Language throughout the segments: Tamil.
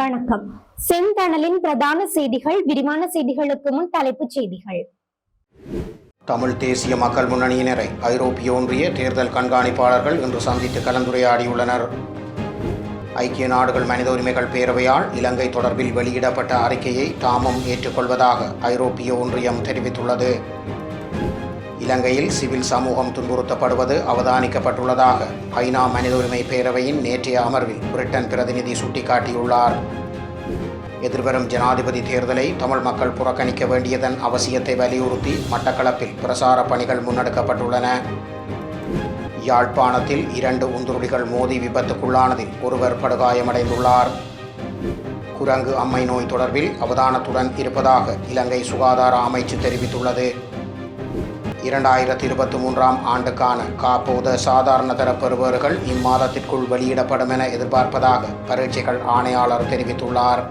வணக்கம். செந்தணலின் பிரதான செய்திகள். விரிவான செய்திகளுக்கு முன் தலைப்புச் செய்திகள். தமிழ் தேசிய மக்கள் முன்னணியினரை ஐரோப்பிய ஒன்றிய தேர்தல் கண்காணிப்பாளர்கள் இன்று சந்தித்து கலந்துரையாடியுள்ளனர். ஐக்கிய நாடுகள் மனித உரிமைகள் பேரவையால் இலங்கை தொடர்பில் வெளியிடப்பட்ட அறிக்கையை தாமும் ஏற்றுக்கொள்வதாக ஐரோப்பிய ஒன்றியம் தெரிவித்துள்ளது. இலங்கையில் சிவில் சமூகம் துன்புறுத்தப்படுவது அவதானிக்கப்பட்டுள்ளதாக ஐநா மனித உரிமை பேரவையின் நேற்றைய அமர்வில் பிரிட்டன் பிரதிநிதி சுட்டிக்காட்டியுள்ளார். எதிர்வரும் ஜனாதிபதி தேர்தலை தமிழ் மக்கள் புறக்கணிக்க வேண்டியதன் அவசியத்தை வலியுறுத்தி மட்டக்களப்பில் பிரசார பணிகள் முன்னெடுக்கப்பட்டுள்ளன. யாழ்ப்பாணத்தில் 2 உந்துருளிகள் மோதி விபத்துக்குள்ளானதில் ஒருவர் படுகாயமடைந்துள்ளார். குரங்கு அம்மை நோய் தொடர்பில் அவதானத்துடன் இருப்பதாக இலங்கை சுகாதார அமைச்சு தெரிவித்துள்ளது. 2023ஆம் ஆண்டுக்கான காப்போத சாதாரண தர பெறுபவர்கள் இம்மாதத்திற்குள் வெளியிடப்படும் என எதிர்பார்ப்பதாக பரீட்சைகள் ஆணையாளர் தெரிவித்துள்ளார்.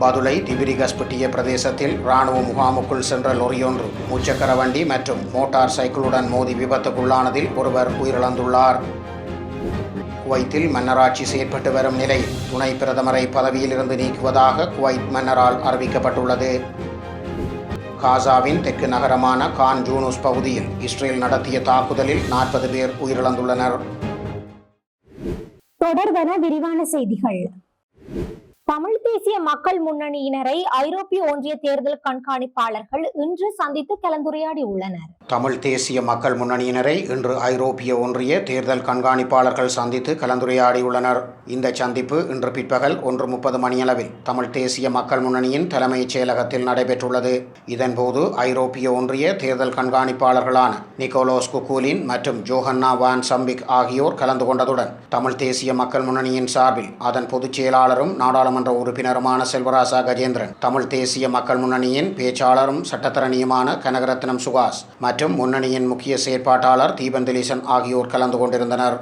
பதுளை திபிரிகஸ்பட்டிய பிரதேசத்தில் இராணுவ முகாமுக்குள் சென்ற லொரியொன்று முச்சக்கர வண்டி மற்றும் மோட்டார் சைக்கிளுடன் மோதி விபத்துக்குள்ளானதில் ஒருவர் உயிரிழந்துள்ளார். குவைத்தில் மன்னராட்சி செயற்பட்டு வரும் நிலையில் துணை பிரதமரை பதவியிலிருந்து நீக்குவதாக குவைத் மன்னரால் அறிவிக்கப்பட்டுள்ளது. காசாவின் தெற்கு நகரமான கான் யூனுஸ் பகுதியில் இஸ்ரேல் நடத்திய தாக்குதலில் 40 பேர் உயிரிழந்துள்ளனர். தொடர்வன விரிவான செய்திகள். தமிழ் தேசிய மக்கள் முன்னணியினரை ஐரோப்பிய ஒன்றிய தேர்தல் கண்காணிப்பாளர்கள் இன்று சந்தித்து கலந்துரையாடி உள்ளனர். தமிழ் தேசிய மக்கள் முன்னணியினரை இன்று ஐரோப்பிய ஒன்றிய தேர்தல் கண்காணிப்பாளர்கள் சந்தித்து கலந்துரையாடியுள்ளனர். இந்த சந்திப்பு இன்று பிற்பகல் 1:30 மணியளவில் தமிழ் தேசிய மக்கள் முன்னணியின் தலைமைச் செயலகத்தில் நடைபெற்றுள்ளது. இதன்போது ஐரோப்பிய ஒன்றிய தேர்தல் கண்காணிப்பாளர்களான நிக்கோலோஸ் குக்கூலின் மற்றும் ஜோஹன்னா வான் சம்பிக் ஆகியோர் கலந்து கொண்டதுடன் தமிழ் தேசிய மக்கள் முன்னணியின் சார்பில் அதன் பொதுச் செயலாளரும் நாடாளுமன்ற உறுப்பினருமான செல்வராசா கஜேந்திரன், தமிழ் தேசிய மக்கள் முன்னணியின் பேச்சாளரும் சட்டத்தரணியுமான கனகரத்னம் சுகாஸ் மற்றும் முன்னணியின் முக்கிய செயற்பாட்டாளர் தீபன் திலீசன் ஆகியோர் கலந்து கொண்டிருந்தனர்.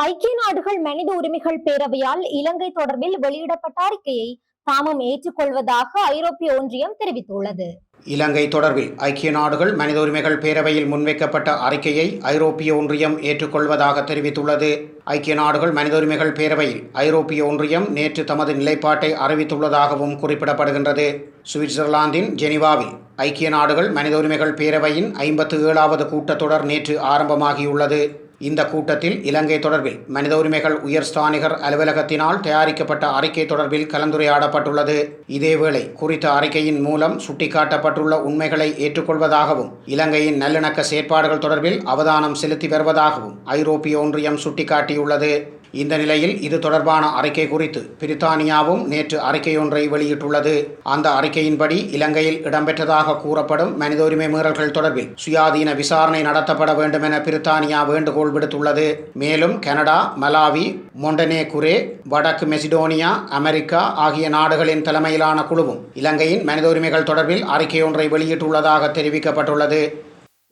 ஐக்கிய நாடுகள் மனித உரிமைகள் பேரவையால் இலங்கை தொடர்பில் வெளியிடப்பட்ட அறிக்கையை தாமும் ஏற்றுக்கொள்வதாக ஐரோப்பிய ஒன்றியம் தெரிவித்துள்ளது. இலங்கை தொடர்பில் ஐக்கிய நாடுகள் மனித உரிமைகள் பேரவையில் முன்வைக்கப்பட்ட அறிக்கையை ஐரோப்பிய ஒன்றியம் ஏற்றுக்கொள்வதாக தெரிவித்துள்ளது. ஐக்கிய நாடுகள் மனித உரிமைகள் பேரவையில் ஐரோப்பிய ஒன்றியம் நேற்று தமது நிலைப்பாட்டை அறிவித்துள்ளதாகவும் குறிப்பிடப்படுகின்றது. சுவிட்சர்லாந்தின் ஜெனீவாவில் ஐக்கிய நாடுகள் மனித உரிமைகள் பேரவையின் 57வது கூட்டத்தொடர் நேற்று ஆரம்பமாகியுள்ளது. இந்த கூட்டத்தில் இலங்கை தொடர்பில் மனித உரிமைகள் உயர்ஸ்தானிகர் அலுவலகத்தினால் தயாரிக்கப்பட்ட அறிக்கை தொடர்பில் கலந்துரையாடப்பட்டுள்ளது. இதேவேளை குறித்த அறிக்கையின் மூலம் சுட்டிக்காட்டப்பட்டுள்ள உண்மைகளை ஏற்றுக்கொள்வதாகவும் இலங்கையின் நல்லிணக்க செயற்பாடுகள் தொடர்பில் அவதானம் செலுத்தி வருவதாகவும் ஐரோப்பிய ஒன்றியம் சுட்டிக்காட்டியுள்ளது. இந்த நிலையில் இது தொடர்பான அறிக்கை குறித்து பிரித்தானியாவும் நேற்று அறிக்கையொன்றை வெளியிட்டுள்ளது. அந்த அறிக்கையின்படி இலங்கையில் இடம்பெற்றதாக கூறப்படும் மனித உரிமை மீறல்கள் தொடர்பில் சுயாதீன விசாரணை நடத்தப்பட வேண்டும் என பிரித்தானியா வேண்டுகோள் விடுத்துள்ளது. மேலும் கனடா, மலாவி, மொண்டனேகுரே, வடக்கு மெசிடோனியா, அமெரிக்கா ஆகிய நாடுகளின் தலைமையிலான குழுவும் இலங்கையின் மனித உரிமைகள் தொடர்பில் அறிக்கையொன்றை வெளியிட்டுள்ளதாக தெரிவிக்கப்பட்டுள்ளது.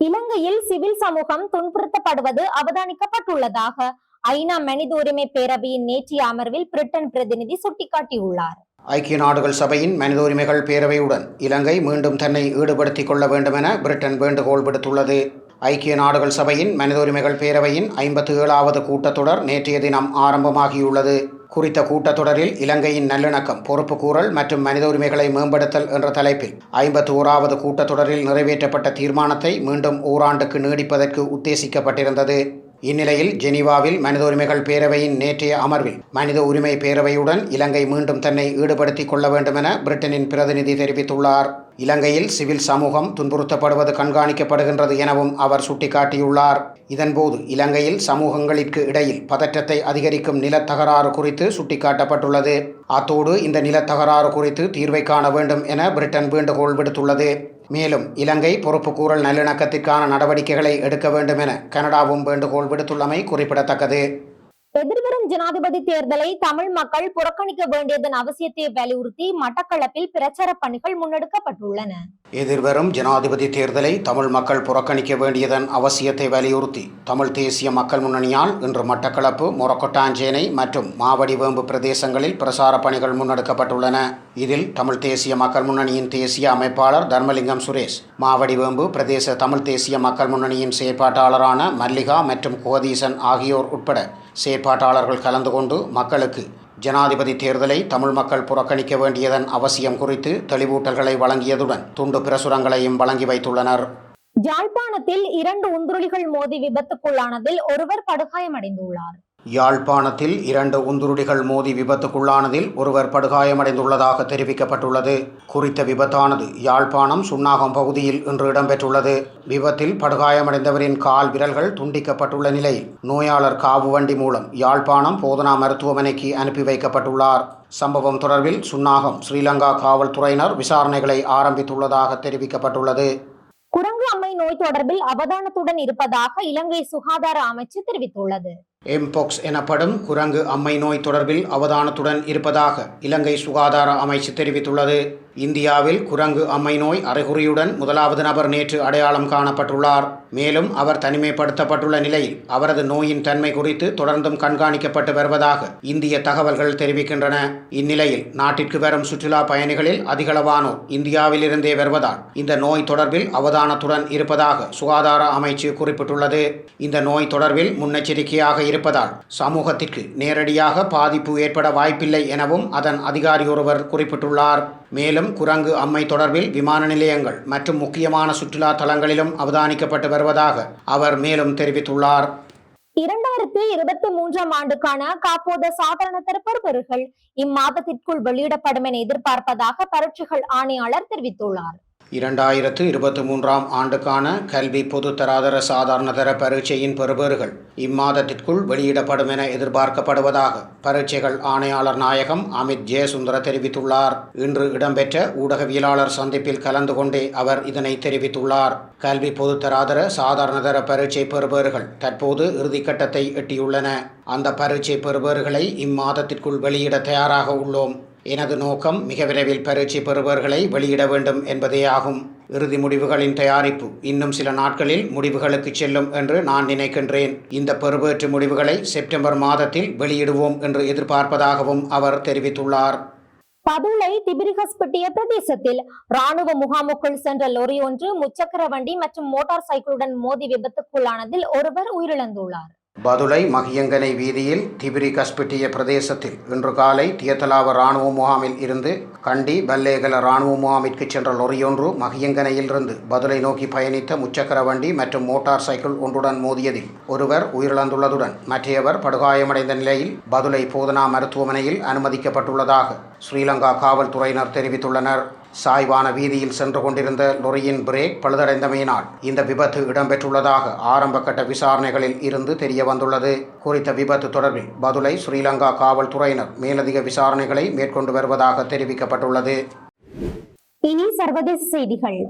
இலங்கையில் சிவில் சமூகம் துன்புறுத்தப்படுவது அவதானிக்கப்பட்டுள்ளதாக ஐநா மனித உரிமை பேரவையின் நேற்றைய அமர்வில் பிரிட்டன் பிரதிநிதி சுட்டிக்காட்டியுள்ளார். ஐக்கிய நாடுகள் சபையின் மனித உரிமைகள் பேரவையுடன் இலங்கை மீண்டும் தன்னை ஈடுபடுத்திக் கொள்ள வேண்டும் என பிரிட்டன் வேண்டுகோள் விடுத்துள்ளது. ஐக்கிய நாடுகள் சபையின் மனித உரிமைகள் பேரவையின் 57வது கூட்டத்தொடர் நேற்றைய தினம் ஆரம்பமாகியுள்ளது. குறித்த கூட்டத்தொடரில் இலங்கையின் நல்லிணக்கம், பொறுப்புக்கூறல் மற்றும் மனித உரிமைகளை மேம்படுத்தல் என்ற தலைப்பில் 51வது கூட்டத்தொடரில் நிறைவேற்றப்பட்ட தீர்மானத்தை மீண்டும் ஓராண்டுக்கு நீடிப்பதற்கு உத்தேசிக்கப்பட்டிருந்தது. இந்நிலையில் ஜெனீவாவில் மனித உரிமைகள் பேரவையின் நேற்றைய அமர்வில் மனித உரிமை பேரவையுடன் இலங்கை மீண்டும் தன்னை ஈடுபடுத்திக் கொள்ள வேண்டும் என பிரிட்டனின் பிரதிநிதி தெரிவித்துள்ளார். இலங்கையில் சிவில் சமூகம் துன்புறுத்தப்படுவது கண்காணிக்கப்படுகின்றது எனவும் அவர் சுட்டிக்காட்டியுள்ளார். இதன்போது இலங்கையில் சமூகங்களிற்கு இடையில் பதற்றத்தை அதிகரிக்கும் நிலத்தகராறு குறித்து சுட்டிக்காட்டப்பட்டுள்ளது. அத்தோடு இந்த நிலத்தகராறு குறித்து தீர்வை காண வேண்டும் என பிரிட்டன் வேண்டுகோள் விடுத்துள்ளது. மேலும் இலங்கை பொறுப்புக்கூறல் நல்லிணக்கத்திற்கான நடவடிக்கைகளை எடுக்க வேண்டும் என கனடாவும் வேண்டுகோள் விடுத்துள்ளமை குறிப்பிடத்தக்கது. எதிர்வரும் ஜனாதிபதி தேர்தலை தமிழ் மக்கள் புறக்கணிக்க வேண்டியதன் அவசியத்தை வலியுறுத்தி மட்டக்களப்பில் பிரச்சார பணிகள் முன்னெடுக்கப்பட்டுள்ளன. எதிர்வரும் ஜனாதிபதி தேர்தலை தமிழ் மக்கள் புறக்கணிக்க வேண்டியதன் அவசியத்தை வலியுறுத்தி தமிழ் தேசிய மக்கள் முன்னணியால் இன்று மட்டக்களப்பு, மொரக்கொட்டாஞ்சேனை மற்றும் மாவடிவேம்பு பிரதேசங்களில் பிரசார பணிகள் முன்னெடுக்கப்பட்டுள்ளன. இதில் தமிழ் தேசிய மக்கள் முன்னணியின் தேசிய அமைப்பாளர் தர்மலிங்கம் சுரேஷ், மாவடிவேம்பு பிரதேச தமிழ் தேசிய மக்கள் முன்னணியின் செயற்பாட்டாளரான மல்லிகா மற்றும் கோதீசன் ஆகியோர் உட்பட செயற்பாட்டாளர்கள் கலந்து கொண்டு மக்களுக்கு ஜனாதிபதி தேர்தலை தமிழ் மக்கள் புறக்கணிக்க வேண்டியதன் அவசியம் குறித்து தெளிவூட்டல்களை வழங்கியதுடன் துண்டு பிரசுரங்களையும் வழங்கி வைத்துள்ளனர். யாழ்ப்பாணத்தில் 2 உந்துருளிகள் மோதி விபத்துக்குள்ளானதில் ஒருவர் படுகாயமடைந்துள்ளார். யாழ்ப்பாணத்தில் 2 உந்துருளிகள் மோதி விபத்துக்குள்ளானதில் ஒருவர் படுகாயமடைந்துள்ளதாக தெரிவிக்கப்பட்டுள்ளது. குறித்த விபத்தானது யாழ்ப்பாணம் சுன்னாகம் பகுதியில் இன்று இடம்பெற்றுள்ளது. விபத்தில் படுகாயமடைந்தவரின் கால் விரல்கள் துண்டிக்கப்பட்டுள்ள நிலையில் நோயாளர் காவு வண்டி மூலம் யாழ்ப்பாணம் போதனா மருத்துவமனைக்கு அனுப்பி வைக்கப்பட்டுள்ளார். சம்பவம் தொடர்பில் சுன்னாகம் ஸ்ரீலங்கா காவல்துறையினர் விசாரணைகளை ஆரம்பித்துள்ளதாக தெரிவிக்கப்பட்டுள்ளது. குரங்கு அம்மை நோய் தொடர்பில் அவதானத்துடன் இருப்பதாக இலங்கை சுகாதார அமைச்சு தெரிவித்துள்ளது. எம்போக்ஸ் எனப்படும் குரங்கு அம்மை நோய் தொடர்பில் அவதானத்துடன் இருப்பதாக இலங்கை சுகாதார அமைச்சு தெரிவித்துள்ளது. இந்தியாவில் குரங்கு அம்மை நோய் அறிகுறியுடன் 1வது நபர் நேற்று அடையாளம் காணப்பட்டுள்ளார். மேலும் அவர் தனிமைப்படுத்தப்பட்டுள்ள நிலையில் அவரது நோயின் தன்மை குறித்து தொடர்ந்தும் கண்காணிக்கப்பட்டு வருவதாக இந்திய தகவல்கள் தெரிவிக்கின்றன. இந்நிலையில் நாட்டிற்கு வரும் சுற்றுலா பயணிகளில் அதிகளவானோர் இந்தியாவிலிருந்தே வருவதால் இந்த நோய் தொடர்பில் அவதானத்துடன் இருப்பதாக சுகாதார அமைச்சு குறிப்பிட்டுள்ளது. இந்த நோய் தொடர்பில் முன்னெச்சரிக்கையாக இருப்பதால் சமூகத்திற்கு நேரடியாக பாதிப்பு ஏற்பட வாய்ப்பில்லை எனவும் அதன் அதிகாரி ஒருவர் குறிப்பிட்டுள்ளார். மேலும் குரங்கு அம்மை தொடர்பில் விமான நிலையங்கள் மற்றும் முக்கியமான சுற்றுலா தலங்களிலும் அவதானிக்கப்பட்டு வருவதாக அவர் மேலும் தெரிவித்துள்ளார். 2023ஆம் ஆண்டுக்கான காப்போத சாதாரண தர பெறுபேறுகள் இம்மாதத்திற்குள் வெளியிடப்படும் என எதிர்பார்ப்பதாக பரீட்சைகள் ஆணையாளர் தெரிவித்துள்ளார். 2023ஆம் ஆண்டுக்கான கல்வி பொதுத்தராதர சாதாரணதர பரீட்சையின் பெறுபேறுகள் இம்மாதத்திற்குள் வெளியிடப்படும் என எதிர்பார்க்கப்படுவதாக பரீட்சைகள் ஆணையாளர் நாயகம் அமித் ஜெயசுந்தர தெரிவித்துள்ளார். இன்று இடம்பெற்ற ஊடகவியலாளர் சந்திப்பில் கலந்து கொண்டே அவர் இதனை தெரிவித்துள்ளார். கல்வி பொதுத்தராதர சாதாரணதர பரீட்சை பெறுபேறுகள் தற்போது இறுதிக்கட்டத்தை எட்டியுள்ளன. அந்த பரீட்சை பெறுபேறுகளை இம்மாதத்திற்குள் வெளியிட தயாராக உள்ளோம். எனது நோக்கம் மிக விரைவில் பரீட்சை பெறுபவர்களை வெளியிட வேண்டும் என்பதே ஆகும். இறுதி முடிவுகளின் தயாரிப்பு இன்னும் சில நாட்களில் முடிவுகளுக்கு செல்லும் என்று நான் நினைக்கின்றேன். இந்த பெறுபேற்று முடிவுகளை செப்டம்பர் மாதத்தில் வெளியிடுவோம் என்று எதிர்பார்ப்பதாகவும் அவர் தெரிவித்துள்ளார். பதுளை திபிரிகஸ்பட்டிய பிரதேசத்தில் ராணுவ முகாமுக்குள் சென்ற லொரி ஒன்று முச்சக்கர வண்டி மற்றும் மோட்டார் சைக்கிளுடன் மோதி விபத்துக்குள்ளானதில் ஒருவர் உயிரிழந்துள்ளார். பதுளை மகியங்கனை வீதியில் திபிரி கஸ்பிட்டிய பிரதேசத்தில் இன்று காலை தியத்தலாவ இராணுவ முகாமில் இருந்து கண்டி பல்லேகல இராணுவ முகாமிற்கு சென்ற லொரியொன்று மகியங்கனையிலிருந்து பதுளை நோக்கி பயணித்த முச்சக்கர வண்டி மற்றும் மோட்டார் சைக்கிள் ஒன்றுடன் மோதியதில் ஒருவர் உயிரிழந்துள்ளதுடன் மற்றையவர் படுகாயமடைந்த நிலையில் பதுளை போதனா மருத்துவமனையில் அனுமதிக்கப்பட்டுள்ளதாக ஸ்ரீலங்கா காவல்துறையினர் தெரிவித்துள்ளனர். சாய்வான வீதியில் சென்று கொண்டிருந்த லொரியின் பிரேக் பழுதடைந்தமையினால் இந்த விபத்து இடம்பெற்றுள்ளதாக ஆரம்பகட்ட விசாரணைகளில் இருந்து தெரிய வந்துள்ளது. குறித்த விபத்து தொடர்பில் பதுளை ஸ்ரீலங்கா காவல்துறையினர் மேலதிக விசாரணைகளை மேற்கொண்டு வருவதாக தெரிவிக்கப்பட்டுள்ளது. இனி சர்வதேச செய்திகள்.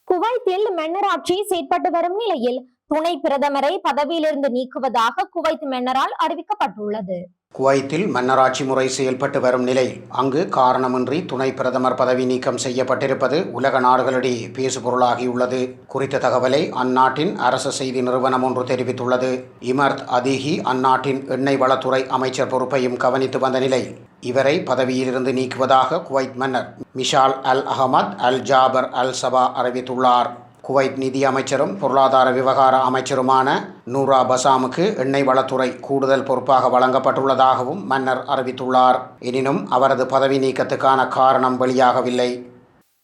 குவைத்தில் மன்னராட்சி செயற்பட்டு வரும் நிலையில் துணை பிரதமரை பதவியிலிருந்து நீக்குவதாக குவைத் மன்னரால் அறிவிக்கப்பட்டுள்ளது. குவைத்தில் மன்னராட்சி முறை செயல்பட்டு வரும் நிலையில் அங்கு காரணமின்றி துணை பிரதமர் பதவி நீக்கம் செய்யப்பட்டிருப்பது உலக நாடுகளிடையே பேசுபொருளாகியுள்ளது. குறித்த தகவலை அந்நாட்டின் அரசு செய்தி நிறுவனம் ஒன்று தெரிவித்துள்ளது. இமர்த் அதீஹி அந்நாட்டின் எண்ணெய் வளத்துறை அமைச்சர் பொறுப்பையும் கவனித்து வந்த நிலையில் இவரை பதவியிலிருந்து நீக்குவதாக குவைத் மன்னர் மிஷால் அல் அஹமத் அல் ஜாபர் அல் சபா அறிவித்துள்ளார். குவைத் நிதி அமைச்சரும் பொருளாதார விவகார அமைச்சருமான நூரா பசாமுக்கு எண்ணெய் வளத்துறை கூடுதல் பொறுப்பாக வழங்கப்பட்டுள்ளதாகவும் மன்னர் அறிவித்துள்ளார். எனினும் அவரது பதவி நீக்கத்துக்கான காரணம் வெளியாகவில்லை.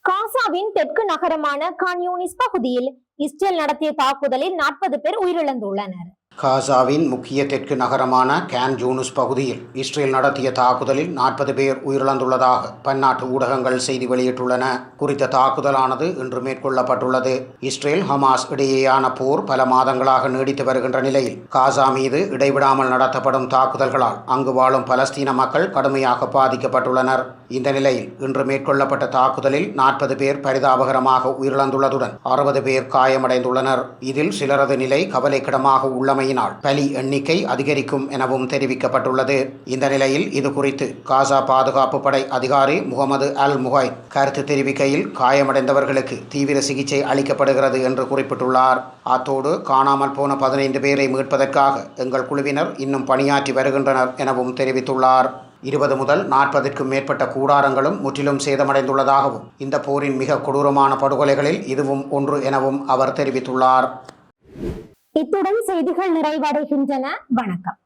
காசாவின் தெற்கு நகரமான கான் யூனிஸ் பகுதியில் இஸ்ரேல் நடத்திய தாக்குதலில் 40 பேர் உயிரிழந்துள்ளனர். காசாவின் முக்கிய தெற்கு நகரமான கான் யூனிஸ் பகுதியில் இஸ்ரேல் நடத்திய தாக்குதலில் 40 பேர் உயிரிழந்துள்ளதாக பன்னாட்டு ஊடகங்கள் செய்தி வெளியிட்டுள்ளன. குறித்த தாக்குதலானது இன்று மேற்கொள்ளப்பட்டுள்ளது. இஸ்ரேல் ஹமாஸ் இடையேயான போர் பல மாதங்களாக நீடித்து வருகின்ற நிலையில் காசா மீது இடைவிடாமல் நடத்தப்படும் தாக்குதல்களால் அங்கு வாழும் பலஸ்தீன மக்கள் கடுமையாக பாதிக்கப்பட்டுள்ளனர். இந்த நிலையில் இன்று மேற்கொள்ளப்பட்ட தாக்குதலில் 40 பேர் பரிதாபகரமாக உயிரிழந்துள்ளதுடன் 60 பேர் காயமடைந்துள்ளனர். இதில் சிலரது நிலை கவலைக்கிடமாக உள்ளமை பலி எண்ணிக்கை அதிகரிக்கும் எனவும் தெரிவிக்கப்பட்டுள்ளது. இந்த நிலையில் இது குறித்து காசா பாதுகாப்பு படை அதிகாரி முகமது அல் முஹை கருத்து தெரிவிக்கையில் காயமடைந்தவர்களுக்கு தீவிர சிகிச்சை அளிக்கப்படுகிறது என்று குறிப்பிட்டுள்ளார். அத்தோடு காணாமல் போன 15 பேரை மீட்பதற்காக எங்கள் குழுவினர் இன்னும் பணியாற்றி வருகின்றனர் எனவும் தெரிவித்துள்ளார். 20 முதல் 40க்கும் மேற்பட்ட கூடாரங்களும் முற்றிலும் சேதமடைந்துள்ளதாகவும் இந்த போரின் மிக கொடூரமான படுகொலைகளில் இதுவும் ஒன்று எனவும் அவர் தெரிவித்துள்ளார். இத்துடன் செய்திகள் நிறைவடைகின்றன. வணக்கம்.